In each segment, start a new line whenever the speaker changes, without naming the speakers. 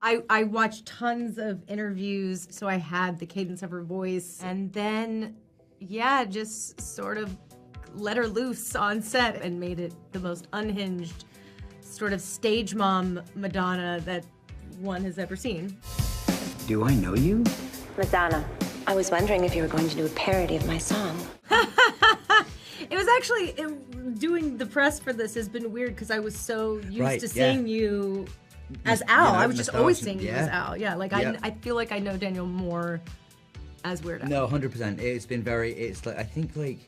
I watched tons of interviews, so I had the cadence of her voice. And then, yeah, just sort of let her loose on set and made it the most unhinged sort of stage mom Madonna that one has ever seen.
Do I know you?
Madonna. I was wondering if you were going to do a parody of my song.
It was actually, doing the press for this has been weird because I was so used to seeing you as Al. I was just always seeing you as Al. Yeah, like I feel like I know Daniel more as Weird Al.
No, 100%. It's been it's like, I think like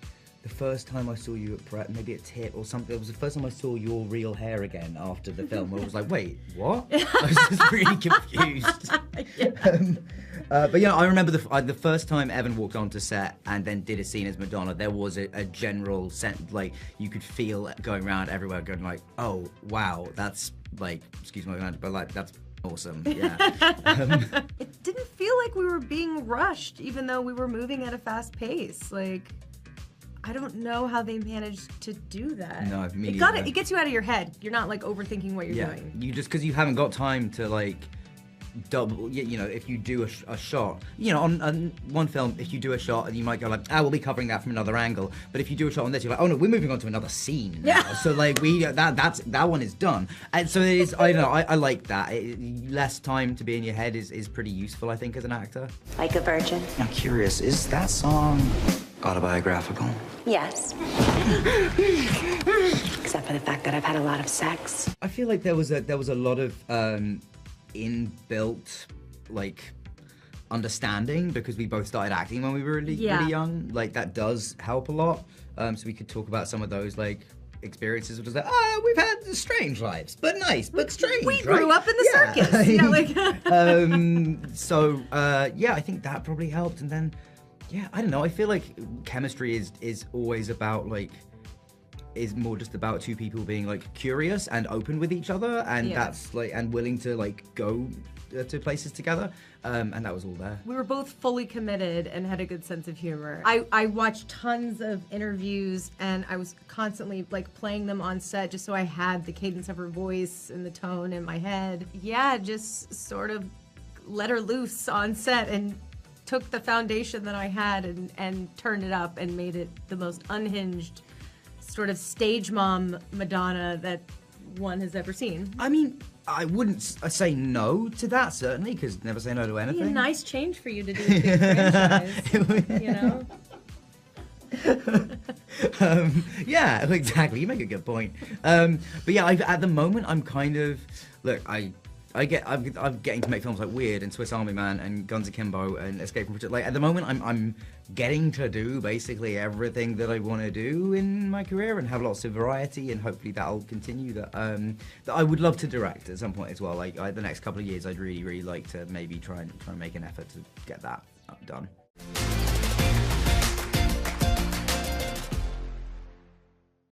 the first time I saw you at prep, maybe at TIP or something, it was the first time I saw your real hair again after the film, where I was like, wait, what? I was just really confused. But yeah, I remember the first time Evan walked onto set and then did a scene as Madonna, there was a general sense, like, you could feel it going around everywhere, going like, oh, wow, that's like, excuse my language, but like, that's awesome, yeah.
It didn't feel like we were being rushed, even though we were moving at a fast pace. Like, I don't know how they managed to do that.
No, me neither.
It gets you out of your head. You're not like overthinking what you're doing.
You just, because you haven't got time to like double, you know, if you do a shot, you know, on one film, if you do a shot, you might go like, we'll be covering that from another angle. But if you do a shot on this, you're like, oh no, we're moving on to another scene now. Yeah. So like that one is done. And so it is, I don't know, I like that. Less time to be in your head is pretty useful, I think, as an actor.
Like a virgin?
I'm curious, is that song autobiographical?
Yes. Except for the fact that I've had a lot of sex.
I feel like there was a lot of inbuilt like understanding because we both started acting when we were really young. Like that does help a lot. So we could talk about some of those like experiences, which is like, we've had strange lives, but nice, but strange.
We grew up in the circus. You know, like.
I think that probably helped. And then, yeah, I don't know. I feel like chemistry is always about like. Is more just about two people being like curious and open with each other, and that's like, and willing to like go to places together, and that was all there.
We were both fully committed and had a good sense of humor. I watched tons of interviews and I was constantly like playing them on set just so I had the cadence of her voice and the tone in my head. Yeah, just sort of let her loose on set and took the foundation that I had and turned it up and made it the most unhinged sort of stage mom Madonna that one has ever seen.
I mean, I wouldn't say no to that, certainly, because never say no to anything.
It'd be a nice change for you to do a big franchise, you know?
Yeah, exactly. You make a good point. But yeah, at the moment, I'm kind of, look, I'm getting to make films like Weird and Swiss Army Man and Guns Akimbo and Escape from Prison. Like at the moment, I'm getting to do basically everything that I want to do in my career and have lots of variety, and hopefully that'll continue. That I would love to direct at some point as well. Like the next couple of years, I'd really like to maybe try and make an effort to get that done.